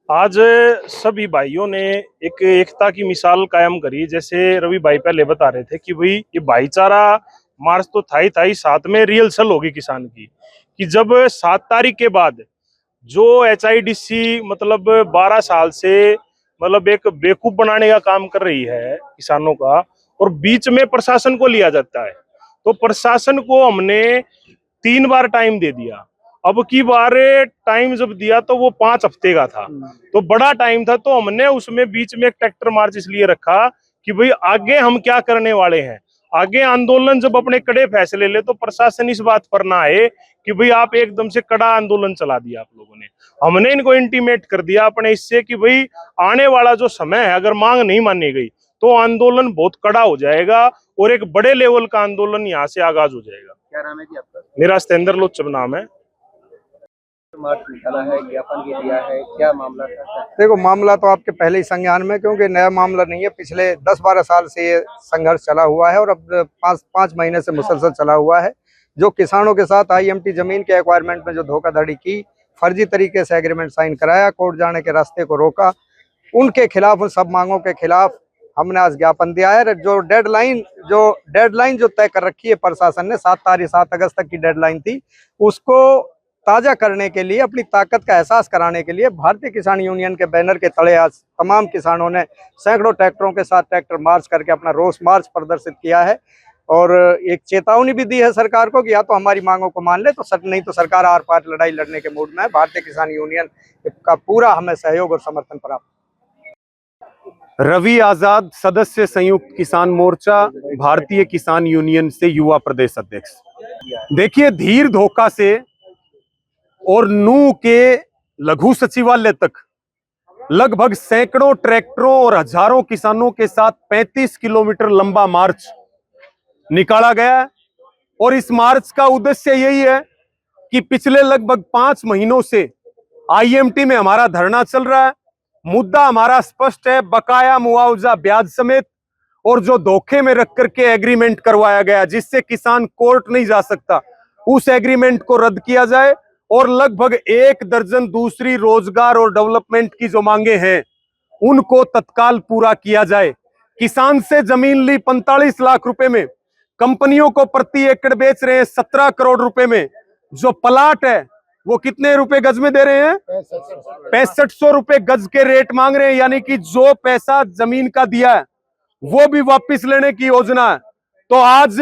आज सभी भाइयों ने एक एकता की मिसाल कायम करी। जैसे रवि भाई पहले बता रहे थे कि भाई ये भाईचारा मार्च तो था ही साथ में रिहर्सल होगी किसान की, कि जब 7 तारीख के बाद जो HIDC मतलब 12 साल से मतलब एक बेवकूफ बनाने का काम कर रही है किसानों का, और बीच में प्रशासन को लिया जाता है, तो प्रशासन को हमने 3 बार टाइम दे दिया। अब की बार टाइम जब दिया तो वो 5 हफ्ते का था, तो बड़ा टाइम था, तो हमने उसमें बीच में एक ट्रैक्टर मार्च इसलिए रखा कि भाई आगे हम क्या करने वाले हैं। आगे आंदोलन जब अपने कड़े फैसले ले तो प्रशासन इस बात पर ना आए कि भाई आप एकदम से कड़ा आंदोलन चला दिया आप लोगों ने। हमने इनको इंटीमेट कर दिया अपने इससे कि भाई आने वाला जो समय है अगर मांग नहीं मानी गई तो आंदोलन बहुत कड़ा हो जाएगा और एक बड़े लेवल का आंदोलन यहाँ से आगाज हो जाएगा। क्या नाम है जी आपका? मेरा सतेंद्र लोचन नाम है। मार्च निकाला है, ज्ञापन भी दिया है, क्या मामला था? देखो, मामला तो आपके पहले ही संज्ञान में, क्योंकि नया मामला नहीं है। पिछले 10-12 साल से ये संघर्ष चला हुआ है और अब 5 महीने से मुसलसल चला हुआ है। जो किसानों के साथ IMT जमीन के एक्वायरमेंट में जो धोखाधड़ी की, फर्जी तरीके से एग्रीमेंट साइन कराया, कोर्ट जाने के रास्ते को रोका, उनके खिलाफ, उन सब मांगों के खिलाफ हमने आज ज्ञापन दिया है। जो डेडलाइन जो तय कर रखी है प्रशासन ने, 7 अगस्त तक की डेडलाइन थी, उसको ताजा करने के लिए, अपनी ताकत का एहसास कराने के लिए भारतीय किसान यूनियन के बैनर के तले आज तमाम किसानों ने सैकड़ों ट्रैक्टरों के साथ ट्रैक्टर मार्च करके अपना रोष मार्च प्रदर्शित किया है और एक चेतावनी भी दी है सरकार को कि या तो हमारी मांगों को मान ले, तो नहीं तो सरकार आर पार लड़ाई लड़ने के मूड में है। भारतीय किसान यूनियन का पूरा हमें सहयोग और समर्थन प्राप्त। रवि आजाद, सदस्य संयुक्त किसान मोर्चा, भारतीय किसान यूनियन से युवा प्रदेश अध्यक्ष। देखिए, धीर धोखा से और नू के लघु सचिवालय तक लगभग सैकड़ों ट्रैक्टरों और हजारों किसानों के साथ 35 किलोमीटर लंबा मार्च निकाला गया है। और इस मार्च का उद्देश्य यही है कि पिछले लगभग 5 महीनों से IMT में हमारा धरना चल रहा है। मुद्दा हमारा स्पष्ट है, बकाया मुआवजा ब्याज समेत, और जो धोखे में रख करके एग्रीमेंट करवाया गया जिससे किसान कोर्ट नहीं जा सकता, उस एग्रीमेंट को रद्द किया जाए और लगभग 1 दर्जन दूसरी रोजगार और डेवलपमेंट की जो मांगे हैं उनको तत्काल पूरा किया जाए। किसान से जमीन ली 45 लाख रुपए में, कंपनियों को प्रति एकड़ बेच रहे हैं 17 करोड़ रुपए में। जो प्लाट है वो कितने रुपए गज में दे रहे हैं? 6500 रुपए गज के रेट मांग रहे हैं। यानी कि जो पैसा जमीन का दिया है वो भी वापस लेने की योजना है। तो आज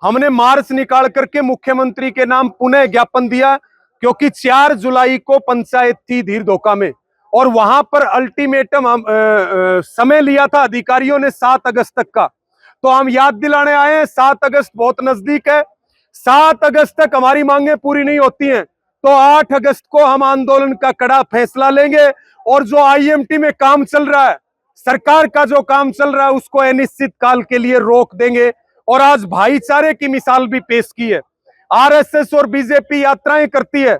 हमने मार्च निकाल करके मुख्यमंत्री के नाम पुनः ज्ञापन दिया, क्योंकि 4 जुलाई को पंचायत थी धीर धोखा में और वहां पर अल्टीमेटम समय लिया था अधिकारियों ने 7 अगस्त तक का। तो हम याद दिलाने आए हैं, 7 अगस्त बहुत नजदीक है। 7 अगस्त तक हमारी मांगे पूरी नहीं होती हैं तो 8 अगस्त को हम आंदोलन का कड़ा फैसला लेंगे और जो IMT में काम चल रहा है, सरकार का जो काम चल रहा है, उसको अनिश्चित काल के लिए रोक देंगे। और आज भाईचारे की मिसाल भी पेश की है। RSS और BJP यात्राएं करती है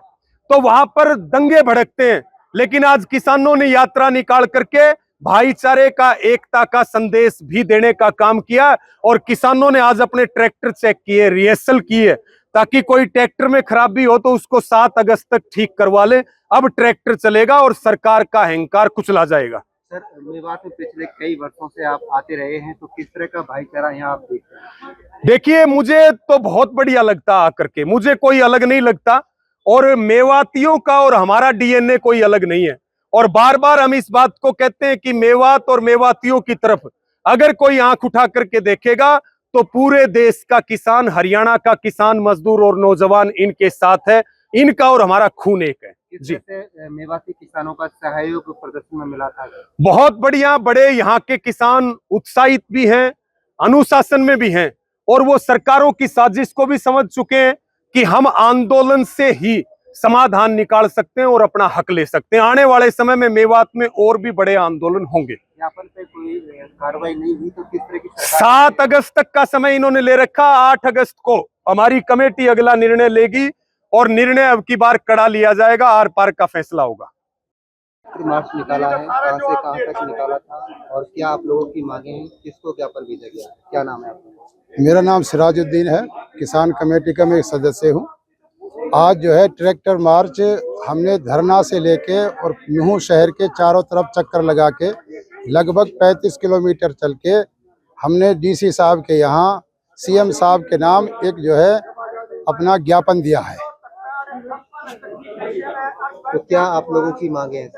तो वहां पर दंगे भड़कते हैं, लेकिन आज किसानों ने यात्रा निकाल करके भाईचारे का, एकता का संदेश भी देने का काम किया। और किसानों ने आज अपने ट्रैक्टर चेक किए, रिहर्सल की है, ताकि कोई ट्रैक्टर में खराबी हो तो उसको 7 अगस्त तक ठीक करवा ले। अब ट्रैक्टर चलेगा और सरकार का अहंकार कुचला जाएगा। सर, मेवात में पिछले कई वर्षों से आप आते रहे हैं, तो किस तरह का भाईचारा यहाँ आप देखते हैं? देखिए, मुझे तो बहुत बढ़िया लगता आकर के, मुझे कोई अलग नहीं लगता और मेवातियों का और हमारा DNA कोई अलग नहीं है। और बार बार हम इस बात को कहते हैं कि मेवात और मेवातियों की तरफ अगर कोई आंख उठा करके देखेगा तो पूरे देश का किसान, हरियाणा का किसान, मजदूर और नौजवान इनके साथ है। इनका और हमारा खून एक है जी। मेवाती किसानों का सहयोग प्रदर्शन में मिला था? बहुत बढ़िया, बड़े यहाँ के किसान उत्साहित भी हैं, अनुशासन में भी हैं और वो सरकारों की साजिश को भी समझ चुके हैं कि हम आंदोलन से ही समाधान निकाल सकते हैं और अपना हक ले सकते हैं। आने वाले समय में मेवात में और भी बड़े आंदोलन होंगे। ज्ञापन पे कोई कार्रवाई नहीं हुई तो किस तरह की? 7 अगस्त तक का समय इन्होंने ले रखा। 8 अगस्त को हमारी कमेटी अगला निर्णय लेगी और निर्णय अब की बार कड़ा लिया जाएगा, आर पार का फैसला होगा। मार्च निकाला है, कहां से कहां तक निकाला था और क्या आप लोगों की मांगे हैं? किसको ज्ञापन भेजा गया? क्या नाम है आपका? मेरा नाम सिराजुद्दीन है, किसान कमेटी का मैं एक सदस्य हूँ। आज जो है ट्रैक्टर मार्च हमने धरना से लेके और यूँ शहर के चारों तरफ चक्कर लगा के लगभग 35 किलोमीटर चल के हमने डीसी साहब के यहाँ सीएम साहब के नाम एक जो है अपना ज्ञापन दिया है। तो क्या आप लोगों की मांगे हैं?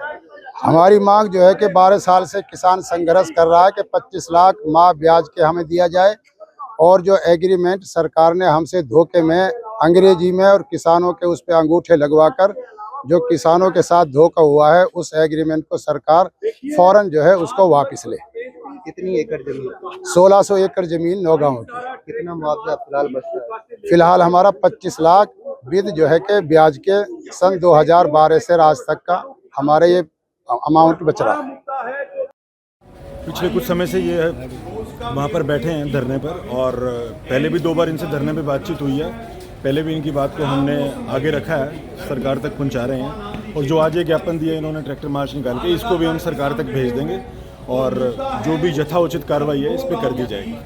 हमारी मांग जो है कि 12 साल से किसान संघर्ष कर रहा है कि 25 लाख माह ब्याज के हमें दिया जाए, और जो एग्रीमेंट सरकार ने हमसे धोखे में अंग्रेजी में और किसानों के उस पे अंगूठे लगवाकर जो किसानों के साथ धोखा हुआ है, उस एग्रीमेंट को सरकार फौरन जो है उसको वापस ले। कितनी एकड़ जमीन? 1600 एकड़ जमीन नौगांव की। कितना मुआवजा फिलहाल बचता है? फिलहाल हमारा 25 लाख विद जो है कि ब्याज के सन 2012 से आज तक का हमारा ये अमाउंट बच रहा है। पिछले कुछ समय से ये वहाँ पर बैठे हैं धरने पर, और पहले भी 2 बार इनसे धरने पे बातचीत हुई है। पहले भी इनकी बात को हमने आगे रखा है, सरकार तक पहुँचा रहे हैं, और जो आज ये ज्ञापन दिया इन्होंने ट्रैक्टर मार्च निकाल के, इसको भी हम सरकार तक भेज देंगे और जो भी यथाउचित कार्रवाई है इस पर कर दी जाएगी।